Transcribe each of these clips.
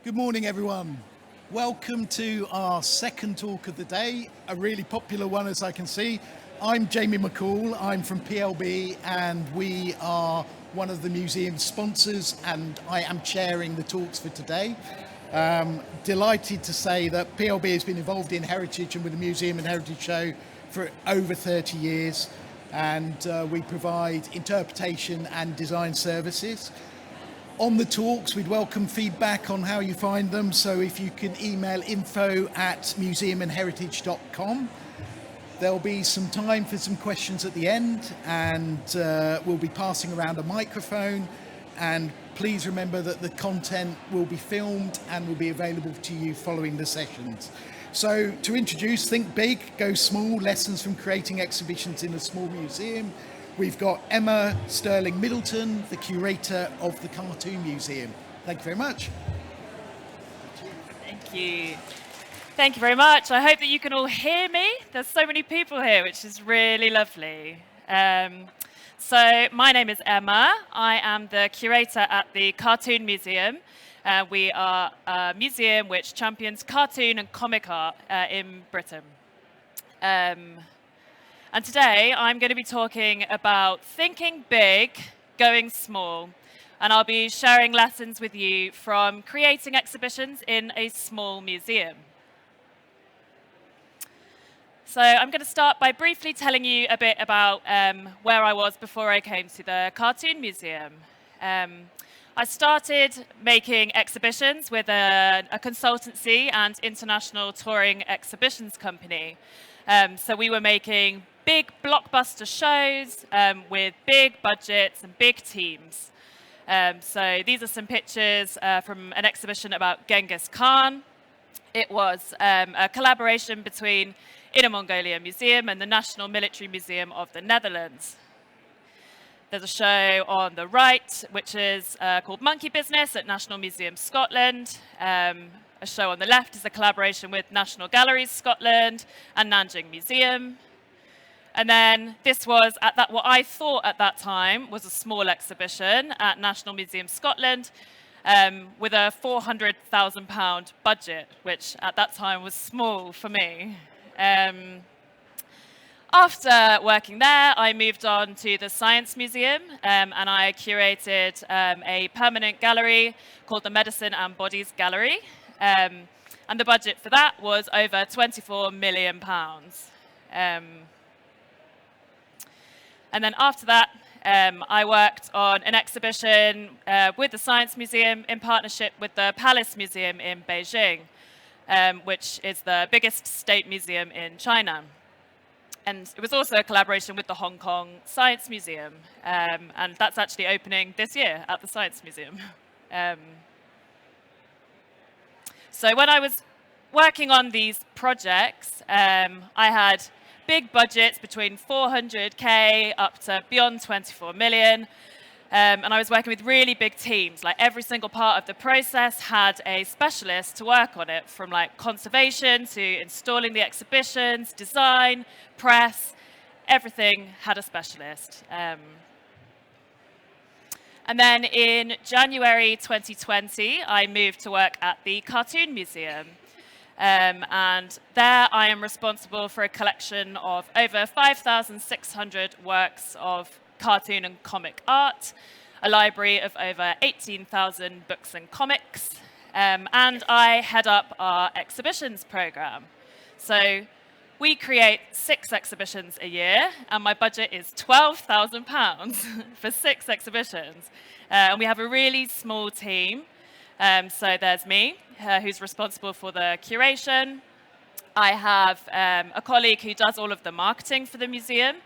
Good morning, everyone. Welcome to our second talk of the day, a really popular one, as I can see. I'm Jamie McCall, I'm from PLB, and we are one of the museum's sponsors, and I am chairing the talks for today. Delighted to say that PLB has been involved in heritage and with the Museum and Heritage Show for over 30 years, and we provide interpretation and design services. On the talks, we'd welcome feedback on how you find them, so if you can email info@museumandheritage.com. There'll be some time for some questions at the end, and we'll be passing around a microphone, and please remember that the content will be filmed and will be available to you following the sessions. So to introduce Think Big, Go Small, Lessons from Creating Exhibitions in a Small Museum, we've got Emma Stirling-Middleton, the curator of the Cartoon Museum. Thank you very much. Thank you. Thank you very much. I hope that you can all hear me. There's so many people here, which is really lovely. So my name is Emma. I am the curator at the Cartoon Museum. We are a museum which champions cartoon and comic art in Britain. And today I'm going to be talking about thinking big, going small. And I'll be sharing lessons with you from creating exhibitions in a small museum. So I'm going to start by briefly telling you a bit about where I was before I came to the Cartoon Museum. I started making exhibitions with a consultancy and international touring exhibitions company. So we were making big blockbuster shows with big budgets and big teams. So these are some pictures from an exhibition about Genghis Khan. It was a collaboration between Inner Mongolia Museum and the National Military Museum of the Netherlands. There's a show on the right, which is called Monkey Business at National Museum Scotland. A show on the left is a collaboration with National Galleries Scotland and Nanjing Museum. And then this was what I thought at that time was a small exhibition at National Museum Scotland with a £400,000 budget, which at that time was small for me. After working there, I moved on to the Science Museum and I curated a permanent gallery called the Medicine and Bodies Gallery. And the budget for that was over £24 million. And then after that, I worked on an exhibition with the Science Museum in partnership with the Palace Museum in Beijing, which is the biggest state museum in China. And it was also a collaboration with the Hong Kong Science Museum, and that's actually opening this year at the Science Museum. So when I was working on these projects, I had big budgets between 400K up to beyond 24 million. And I was working with really big teams. Like every single part of the process had a specialist to work on it, from like conservation to installing the exhibitions, design, press, everything had a specialist. And then in January 2020, I moved to work at the Cartoon Museum. And there I am responsible for a collection of over 5,600 works of cartoon and comic art, a library of over 18,000 books and comics, and I head up our exhibitions program. So we create 6 exhibitions a year, and my budget is £12,000 for 6 exhibitions. And we have a really small team. So there's me, who's responsible for the curation. I have a colleague who does all of the marketing for the museum,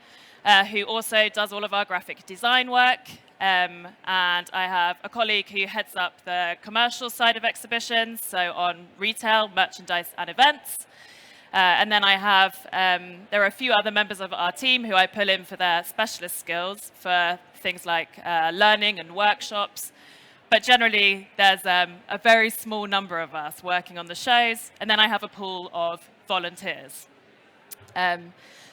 who also does all of our graphic design work. And I have a colleague who heads up the commercial side of exhibitions, so on retail, merchandise, and events. And then I have, there are a few other members of our team who I pull in for their specialist skills for things like learning and workshops. But generally, there's a very small number of us working on the shows, and then I have a pool of volunteers.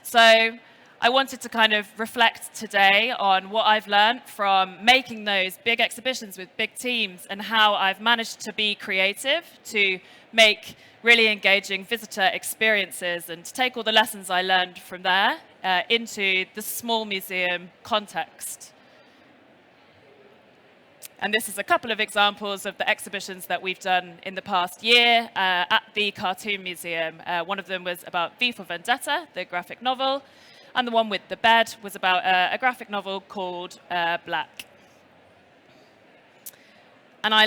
So I wanted to kind of reflect today on what I've learned from making those big exhibitions with big teams and how I've managed to be creative to make really engaging visitor experiences and to take all the lessons I learned from there into the small museum context. And this is a couple of examples of the exhibitions that we've done in the past year at the Cartoon Museum. One of them was about V for Vendetta, the graphic novel, and the one with the bed was about a graphic novel called Black. And I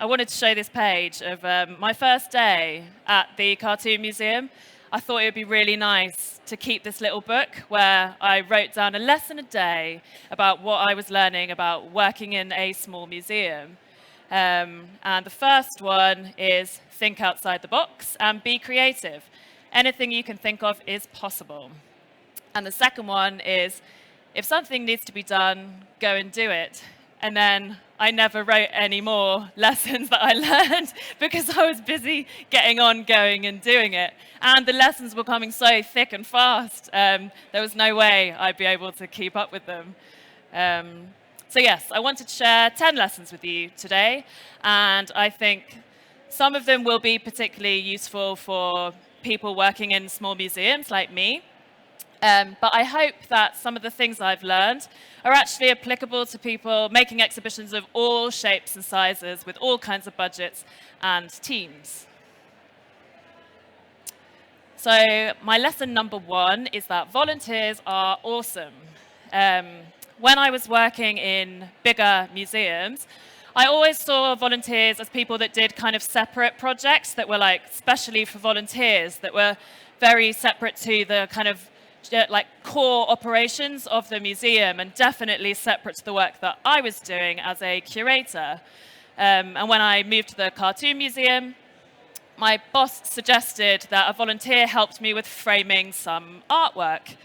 wanted to show this page of my first day at the Cartoon Museum. I thought it would be really nice to keep this little book where I wrote down a lesson a day about what I was learning about working in a small museum. And the first one is think outside the box and be creative. Anything you can think of is possible. And the second one is if something needs to be done, go and do it. And then I never wrote any more lessons that I learned because I was busy getting on, going and doing it. And the lessons were coming so thick and fast. There was no way I'd be able to keep up with them. So yes, I wanted to share 10 lessons with you today. And I think some of them will be particularly useful for people working in small museums like me. But I hope that some of the things I've learned are actually applicable to people making exhibitions of all shapes and sizes with all kinds of budgets and teams. So my lesson number one is that volunteers are awesome. When I was working in bigger museums, I always saw volunteers as people that did kind of separate projects that were like specially for volunteers, that were very separate to the kind of like core operations of the museum and definitely separate to the work that I was doing as a curator. And when I moved to the Cartoon Museum, my boss suggested that a volunteer helped me with framing some artwork.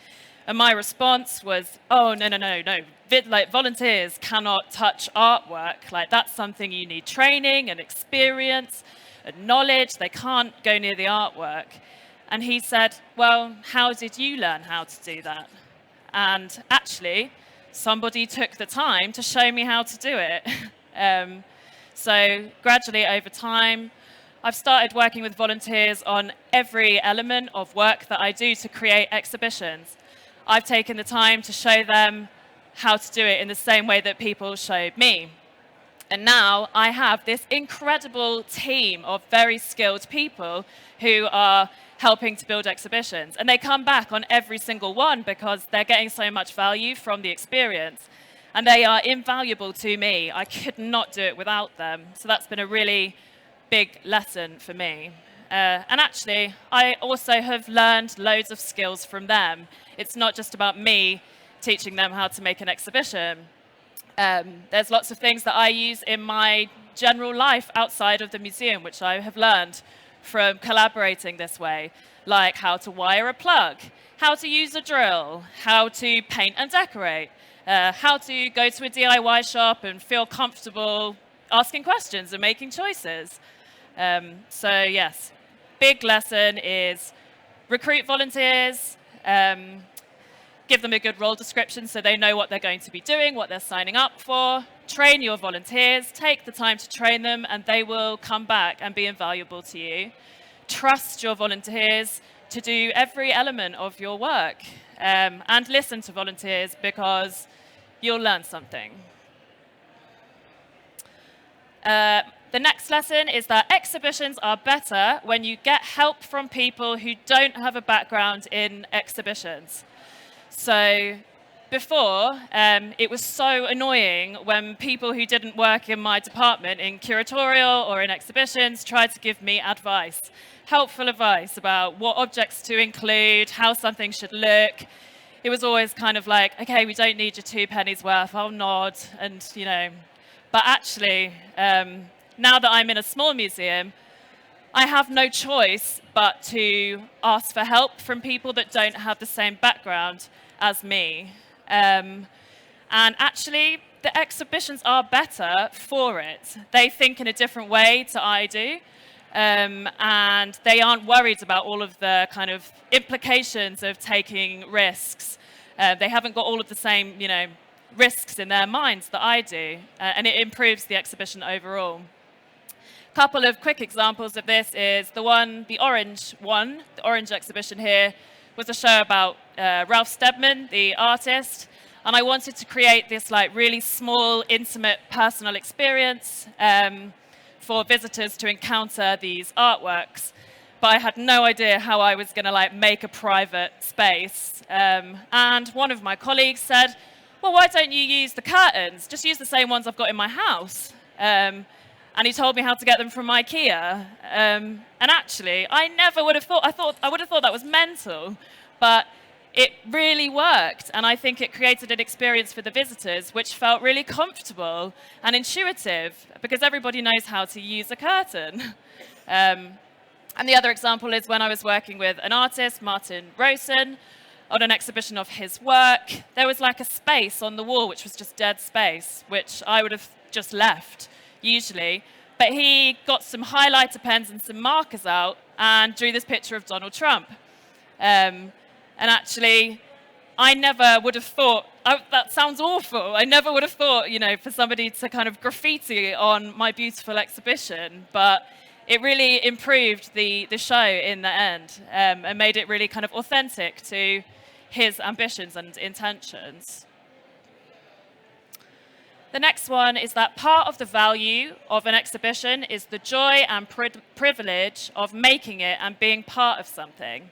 And my response was, oh, no. Like, volunteers cannot touch artwork. Like, that's something you need training and experience and knowledge. They can't go near the artwork. And he said, well, how did you learn how to do that? And actually, somebody took the time to show me how to do it. So gradually over time, I've started working with volunteers on every element of work that I do to create exhibitions. I've taken the time to show them how to do it in the same way that people showed me. And now I have this incredible team of very skilled people who are helping to build exhibitions. And they come back on every single one because they're getting so much value from the experience. And they are invaluable to me. I could not do it without them. So that's been a really big lesson for me. And actually, I also have learned loads of skills from them. It's not just about me teaching them how to make an exhibition. There's lots of things that I use in my general life outside of the museum, which I have learned from collaborating this way, like how to wire a plug, how to use a drill, how to paint and decorate, how to go to a DIY shop and feel comfortable asking questions and making choices. So yes, big lesson is recruit volunteers, give them a good role description so they know what they're going to be doing, what they're signing up for. Train your volunteers, take the time to train them, and they will come back and be invaluable to you. Trust your volunteers to do every element of your work, and listen to volunteers because you'll learn something. The next lesson is that exhibitions are better when you get help from people who don't have a background in exhibitions. So before, it was so annoying when people who didn't work in my department in curatorial or in exhibitions tried to give me advice, helpful advice about what objects to include, how something should look. It was always kind of like, okay, we don't need your 2 pennies worth, I'll nod, and you know. But actually, now that I'm in a small museum, I have no choice but to ask for help from people that don't have the same background as me. And actually, the exhibitions are better for it. They think in a different way to I do. and they aren't worried about all of the kind of implications of taking risks. They haven't got all of the same, risks in their minds that I do, and it improves the exhibition overall. A couple of quick examples of this is the orange one, the orange exhibition here, was a show about Ralph Steadman, the artist, and I wanted to create this really small, intimate, personal experience for visitors to encounter these artworks. But I had no idea how I was going to make a private space. And one of my colleagues said, well, why don't you use the curtains? Just use the same ones I've got in my house. And he told me how to get them from IKEA. And actually, I never would have thought, I would have thought that was mental, but it really worked. And I think it created an experience for the visitors which felt really comfortable and intuitive, because everybody knows how to use a curtain. And the other example is when I was working with an artist, Martin Rosen, on an exhibition of his work. There was a space on the wall which was just dead space, which I would have just left, usually. But he got some highlighter pens and some markers out and drew this picture of Donald Trump. And actually, I never would have thought, that sounds awful. I never would have thought, for somebody to kind of graffiti on my beautiful exhibition. But it really improved the show in the end, and made it really kind of authentic to his ambitions and intentions. The next one is that part of the value of an exhibition is the joy and privilege of making it and being part of something.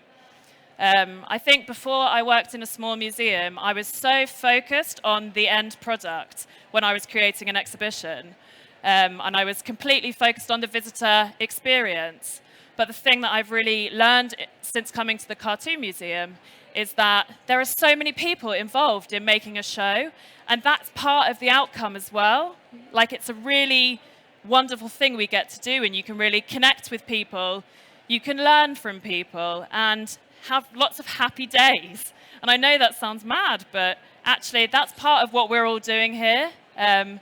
I think before I worked in a small museum, I was so focused on the end product when I was creating an exhibition. And I was completely focused on the visitor experience. But the thing that I've really learned since coming to the Cartoon Museum is that there are so many people involved in making a show, and that's part of the outcome as well. It's a really wonderful thing we get to do, and you can really connect with people, you can learn from people, and have lots of happy days. And I know that sounds mad, but actually that's part of what we're all doing here. And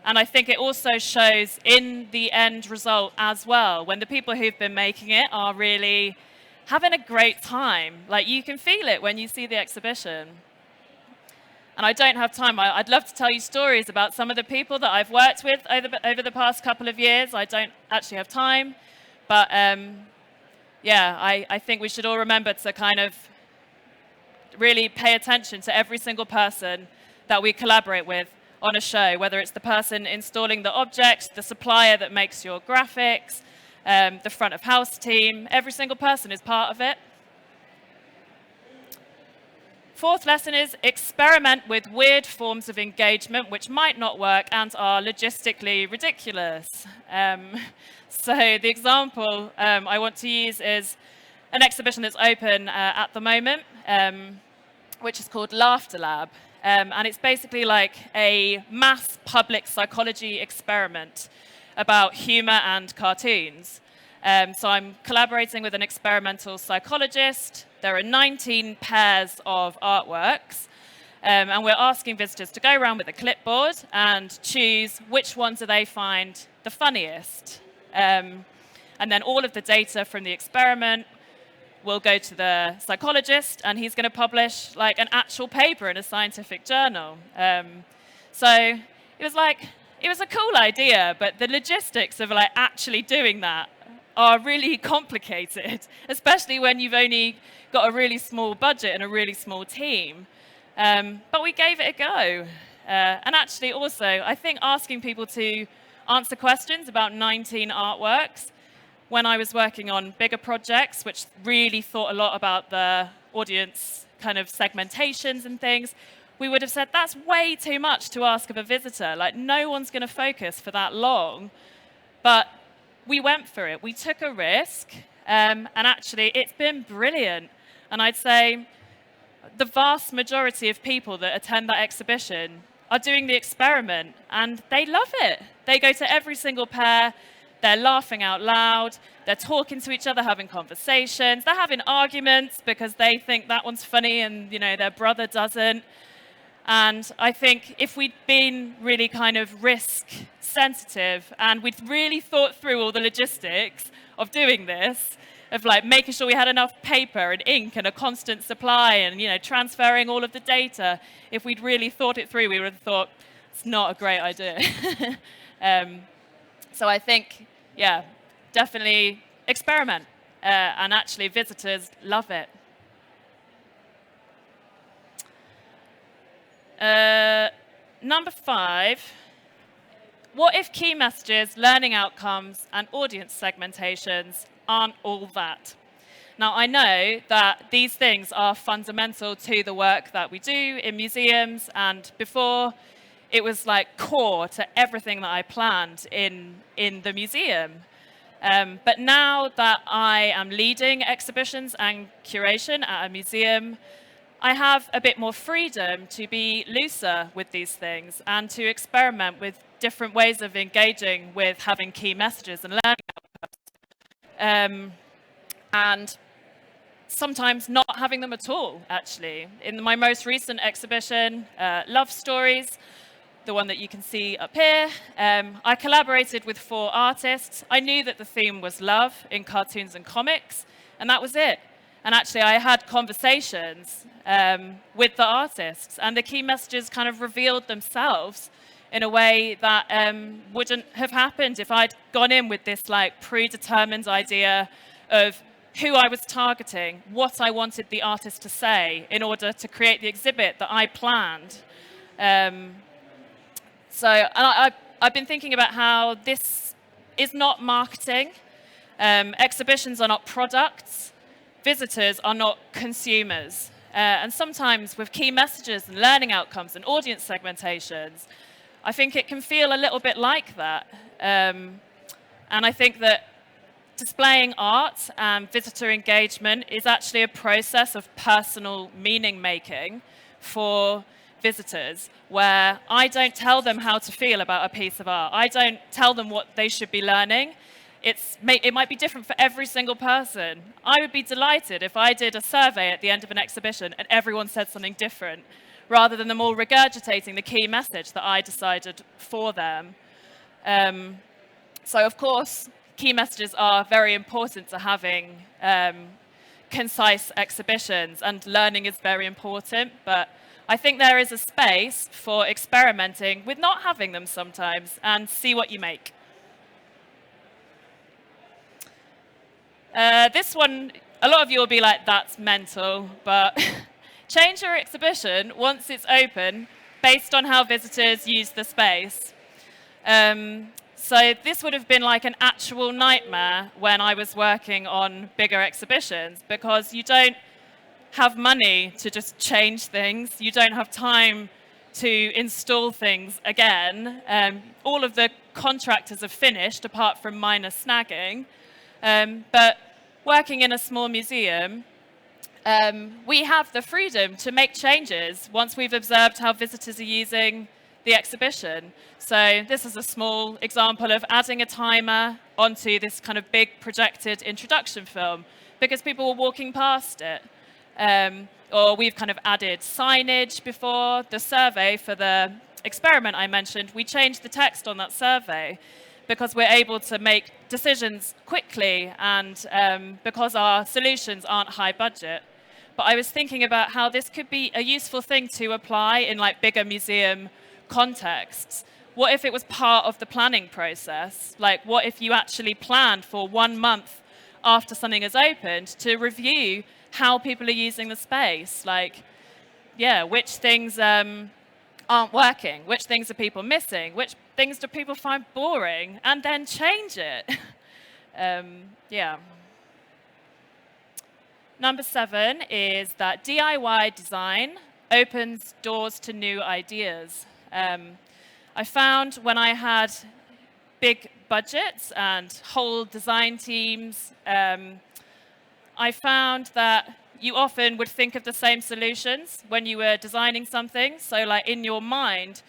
I think it also shows in the end result as well, when the people who've been making it are really having a great time. You can feel it when you see the exhibition. And I don't have time. I'd love to tell you stories about some of the people that I've worked with over the past couple of years. I don't actually have time. But I think we should all remember to kind of really pay attention to every single person that we collaborate with on a show, whether it's the person installing the objects, the supplier that makes your graphics, the front of house team. Every single person is part of it. Fourth lesson is experiment with weird forms of engagement which might not work and are logistically ridiculous. So the example I want to use is an exhibition that's open at the moment, which is called Laughter Lab. And it's basically a mass public psychology experiment about humor and cartoons. So I'm collaborating with an experimental psychologist. There are 19 pairs of artworks. And we're asking visitors to go around with a clipboard and choose which ones do they find the funniest. And then all of the data from the experiment will go to the psychologist, and he's going to publish an actual paper in a scientific journal. So it was a cool idea, but the logistics of actually doing that are really complicated, especially when you've only got a really small budget and a really small team. But we gave it a go. And actually also, I think asking people to answer questions about 19 artworks when I was working on bigger projects, which really thought a lot about the audience kind of segmentations and things, we would have said, that's way too much to ask of a visitor. No one's going to focus for that long. But we went for it. We took a risk, and actually it's been brilliant. And I'd say the vast majority of people that attend that exhibition are doing the experiment, and they love it. They go to every single pair. They're laughing out loud, they're talking to each other, having conversations, they're having arguments because they think that one's funny and their brother doesn't. And I think if we'd been really kind of risk sensitive and we'd really thought through all the logistics of doing this, of like making sure we had enough paper and ink and a constant supply and, you know, transferring all of the data. If we'd really thought it through, we would have thought it's not a great idea. So I think, yeah, definitely experiment. And actually visitors love it. Number 5, what if key messages, learning outcomes, and audience segmentations aren't all that? Now, I know that these things are fundamental to the work that we do in museums, and before it was like core to everything that I planned in the museum. But now that I am leading exhibitions and curation at a museum, I have a bit more freedom to be looser with these things and to experiment with different ways of engaging with having key messages and learning. And sometimes not having them at all, actually. In my most recent exhibition, Love Stories, the one that you can see up here, I collaborated with 4 artists. I knew that the theme was love in cartoons and comics, and that was it. And actually, I had conversations with the artists, and the key messages kind of revealed themselves in a way that wouldn't have happened if I'd gone in with this like predetermined idea of who I was targeting, what I wanted the artist to say in order to create the exhibit that I planned. So I've been thinking about how this is not marketing. Exhibitions are not products. Visitors are not consumers. And sometimes with key messages and learning outcomes and audience segmentations, I think it can feel a little bit like that. And I think that displaying art and visitor engagement is actually a process of personal meaning making for visitors, where I don't tell them how to feel about a piece of art. I don't tell them what they should be learning. It might be different for every single person. I would be delighted if I did a survey at the end of an exhibition and everyone said something different, rather than them all regurgitating the key message that I decided for them. So of course, key messages are very important to having concise exhibitions, and learning is very important, but I think there is a space for experimenting with not having them sometimes and see what you make. This one, a lot of you will be like, that's mental, but change your exhibition once it's open based on how visitors use the space. So this would have been like an actual nightmare when I was working on bigger exhibitions, because you don't have money to just change things. You don't have time to install things again. All of the contractors have finished apart from minor snagging. But working in a small museum, we have the freedom to make changes once we've observed how visitors are using the exhibition. So this is a small example of adding a timer onto this kind of big projected introduction film because people were walking past it. Or we've kind of added signage before the survey for the experiment I mentioned. We changed the text on that survey because we're able to make decisions quickly and because our solutions aren't high budget. But I was thinking about how this could be a useful thing to apply in like bigger museum contexts. What if it was part of the planning process? Like, what if you actually planned for 1 month after something is opened to review how people are using the space? Like, yeah, which things aren't working? Which things are people missing? Which things do people find boring? And then change it. Yeah. Number 7 is that DIY design opens doors to new ideas. I found when I had big budgets and whole design teams, I found that you often would think of the same solutions when you were designing something. So like in your mind,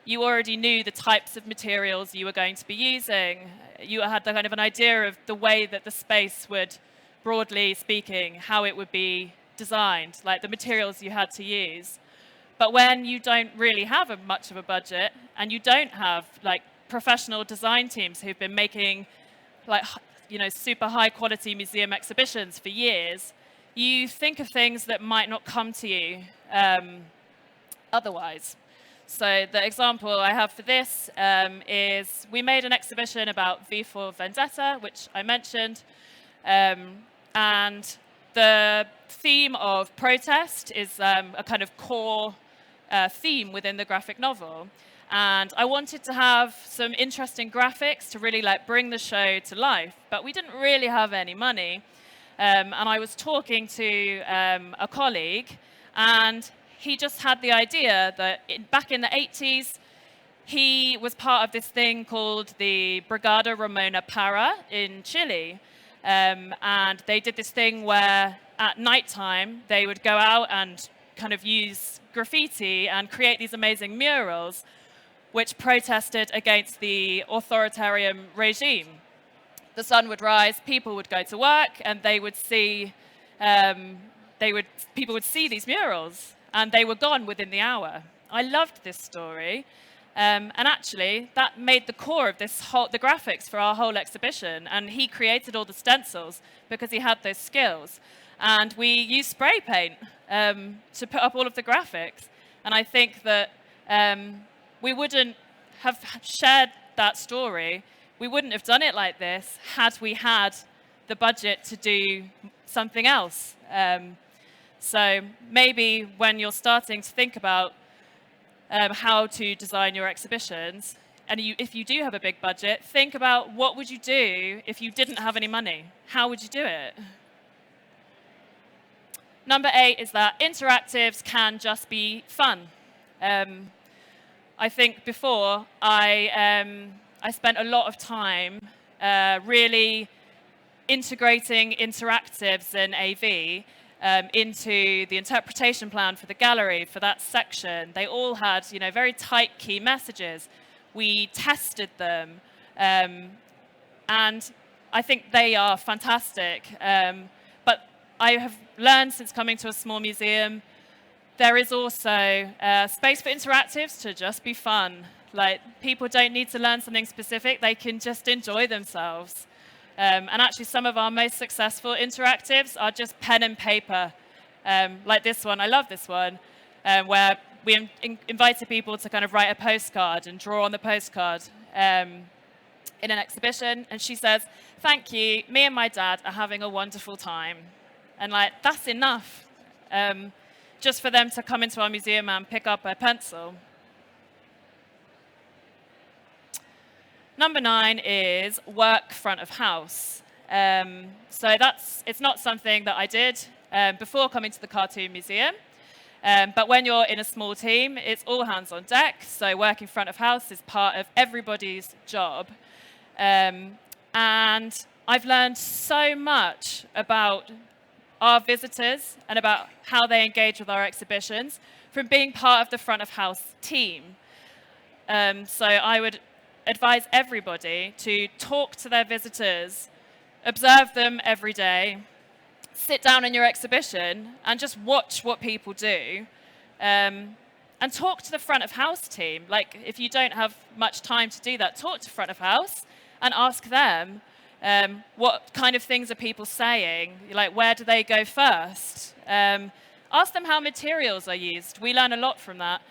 you already knew the types of materials you were going to be using. You had the kind of an idea of the way that the space would, broadly speaking, how it would be designed, like the materials you had to use. But when you don't really have much of a budget and you don't have like professional design teams who've been making like super high quality museum exhibitions for years, you think of things that might not come to you otherwise. So the example I have for this is we made an exhibition about V for Vendetta, which I mentioned, and the theme of protest is a kind of core theme within the graphic novel. And I wanted to have some interesting graphics to really bring the show to life, but we didn't really have any money. And I was talking to a colleague, and he just had the idea that back in the 80s, he was part of this thing called the Brigada Ramona Para in Chile. And they did this thing where at nighttime, they would go out and kind of use graffiti and create these amazing murals, which protested against the authoritarian regime. The sun would rise, people would go to work, and they would see, people would see these murals, and they were gone within the hour. I loved this story, and actually, that made the core of the graphics for our whole exhibition, and he created all the stencils because he had those skills. And we used spray paint to put up all of the graphics, and I think that we wouldn't have shared that story. We wouldn't have done it like this had we had the budget to do something else. So maybe when you're starting to think about how to design your exhibitions, and if you do have a big budget, think about what would you do if you didn't have any money? How would you do it? Number 8 is that interactives can just be fun. I think before, I spent a lot of time really integrating interactives in AV into the interpretation plan for the gallery, for that section. They all had, very tight key messages. We tested them, and I think they are fantastic. But I have learned since coming to a small museum, there is also space for interactives to just be fun. People don't need to learn something specific, they can just enjoy themselves. And actually some of our most successful interactives are just pen and paper, like this one. I love this one, where we invited people to kind of write a postcard and draw on the postcard in an exhibition. And she says, "Thank you, me and my dad are having a wonderful time." And that's enough, just for them to come into our museum and pick up a pencil. Number 9 is work front of house. So it's not something that I did before coming to the Cartoon Museum. But when you're in a small team, it's all hands on deck. So working front of house is part of everybody's job. And I've learned so much about our visitors and about how they engage with our exhibitions from being part of the front of house team. So I would advise everybody to talk to their visitors, observe them every day, sit down in your exhibition and just watch what people do, and talk to the front of house team. If you don't have much time to do that, talk to front of house and ask them, what kind of things are people saying? Where do they go first? Ask them how materials are used. We learn a lot from that.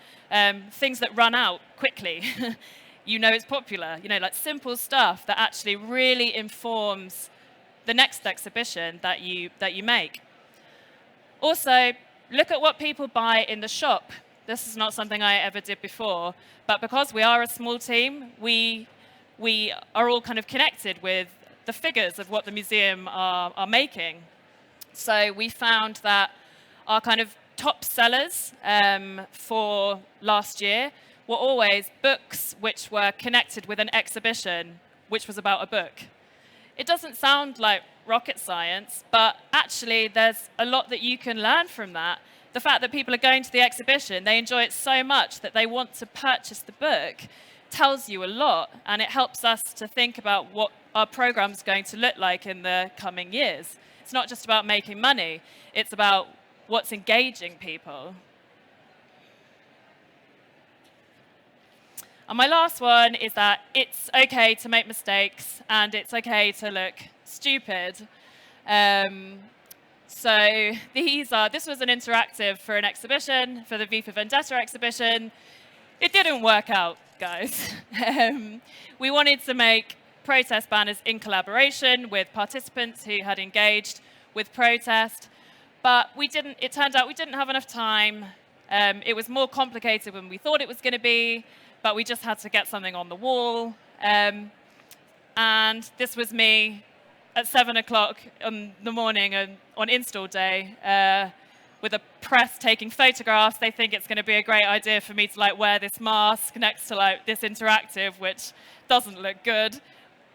Things that run out quickly. It's popular. Simple stuff that actually really informs the next exhibition that you make. Also, look at what people buy in the shop. This is not something I ever did before, but because we are a small team, we are all kind of connected with the figures of what the museum are making. So we found that our kind of top sellers for last year were always books which were connected with an exhibition which was about a book. It doesn't sound like rocket science, but actually there's a lot that you can learn from that. The fact that people are going to the exhibition, they enjoy it so much that they want to purchase the book, tells you a lot, and it helps us to think about what our program is going to look like in the coming years. It's not just about making money, it's about what's engaging people. And my last one is that it's okay to make mistakes and it's okay to look stupid. So this was an interactive for an exhibition, for the V for Vendetta exhibition. It didn't work out, guys. We wanted to make protest banners in collaboration with participants who had engaged with protest, but it turned out we didn't have enough time. It was more complicated than we thought it was going to be, but we just had to get something on the wall. And this was me at 7 o'clock in the morning on install day with a press taking photographs. They think it's going to be a great idea for me to wear this mask next to this interactive, which doesn't look good.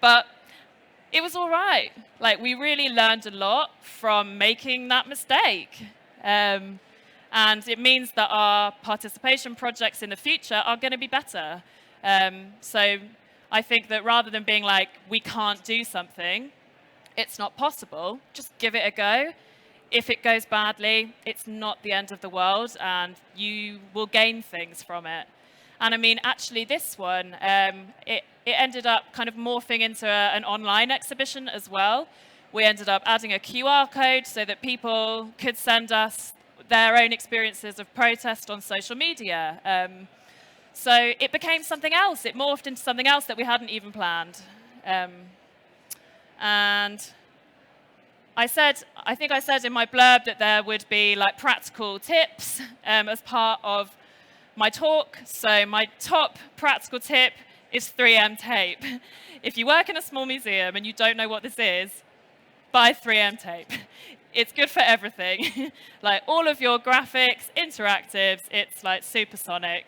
But it was all right. We really learned a lot from making that mistake. And it means that our participation projects in the future are going to be better. So I think that rather than being we can't do something, it's not possible, just give it a go. If it goes badly, it's not the end of the world, and you will gain things from it. And I mean, actually, this one, it ended up kind of morphing into an online exhibition as well. We ended up adding a QR code so that people could send us their own experiences of protest on social media. So it became something else. It morphed into something else that we hadn't even planned. And I think I said in my blurb that there would be practical tips as part of my talk. So my top practical tip is 3M tape. If you work in a small museum and you don't know what this is, buy 3M tape. It's good for everything. All of your graphics, interactives, it's supersonic.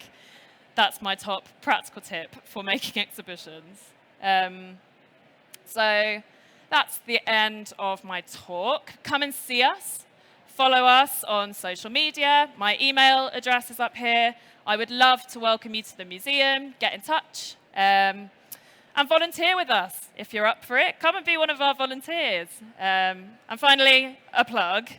That's my top practical tip for making exhibitions. So that's the end of my talk. Come and see us. Follow us on social media. My email address is up here. I would love to welcome you to the museum. Get in touch. And volunteer with us if you're up for it. Come and be one of our volunteers. And finally, a plug.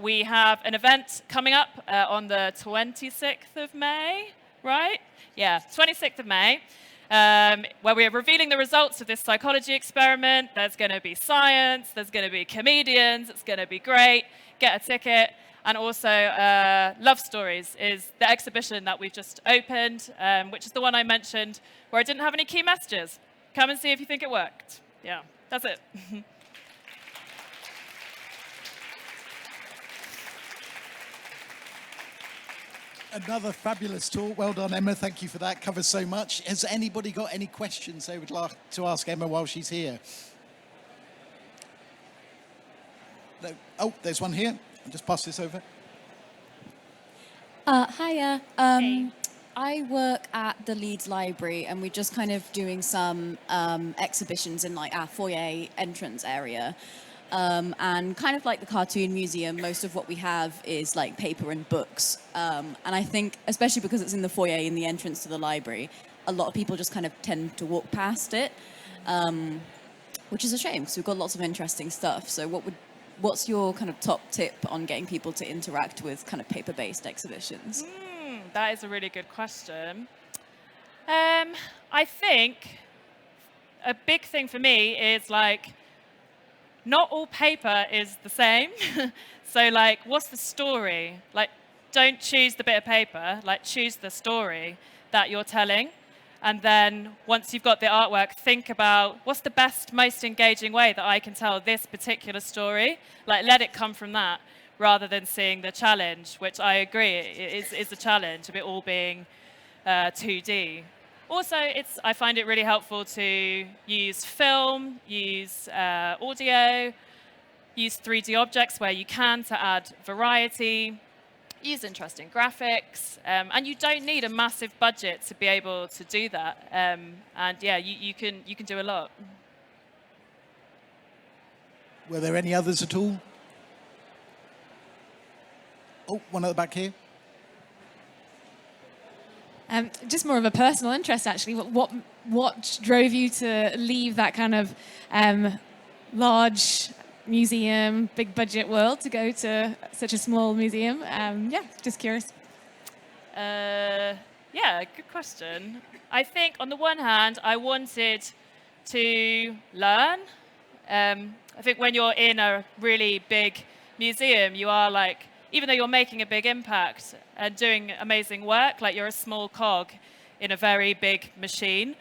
We have an event coming up on the 26th of May, right? Yeah, 26th of May. Where we are revealing the results of this psychology experiment. There's going to be science, there's going to be comedians, it's going to be great. Get a ticket. And also, Love Stories is the exhibition that we've just opened, which is the one I mentioned, where I didn't have any key messages. Come and see if you think it worked. Yeah, that's it. Another fabulous talk. Well done, Emma. Thank you for that. Covers so much. Has anybody got any questions they would like to ask Emma while she's here? No. Oh, there's one here. I'll just pass this over. Hiya. Hey. I work at the Leeds Library, and we're just kind of doing some exhibitions in our foyer entrance area. And kind of like the Cartoon Museum, most of what we have is paper and books. And I think, especially because it's in the foyer in the entrance to the library, a lot of people just kind of tend to walk past it, which is a shame because we've got lots of interesting stuff. So what's your kind of top tip on getting people to interact with kind of paper-based exhibitions? That is a really good question. I think a big thing for me is not all paper is the same. So what's the story? Don't choose the bit of paper, choose the story that you're telling. And then once you've got the artwork, think about what's the best, most engaging way that I can tell this particular story. Let it come from that rather than seeing the challenge, which I agree is a challenge of it all being 2D. Also, I find it really helpful to use film, use audio, use 3D objects where you can to add variety, use interesting graphics, and you don't need a massive budget to be able to do that. And yeah, you can do a lot. Were there any others at all? Oh, one at the back here. Just more of a personal interest, actually. What drove you to leave that kind of large museum, big budget world to go to such a small museum? Yeah, just curious. Yeah, good question. I think on the one hand, I wanted to learn. I think when you're in a really big museum, you are like, even though you're making a big impact and doing amazing work, like you're a small cog in a very big machine.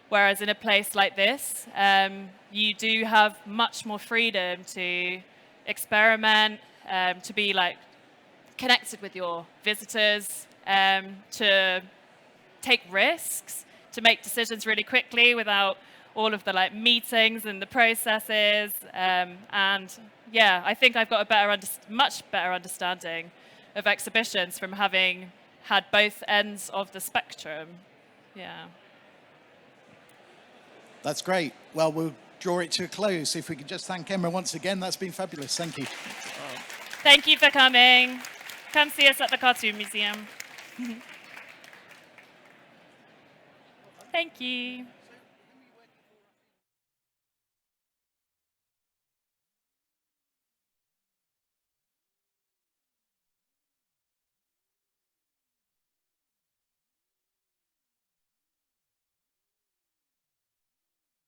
Whereas in a place like this, you do have much more freedom to experiment, to be like connected with your visitors, to take risks, to make decisions really quickly without all of the like meetings and the processes. And yeah, I think I've got a much better understanding of exhibitions from having had both ends of the spectrum. Yeah. That's great. Well, we'll draw it to a close. If we could just thank Emma once again, that's been fabulous. Thank you. Thank you for coming. Come see us at the Cartoon Museum. Thank you.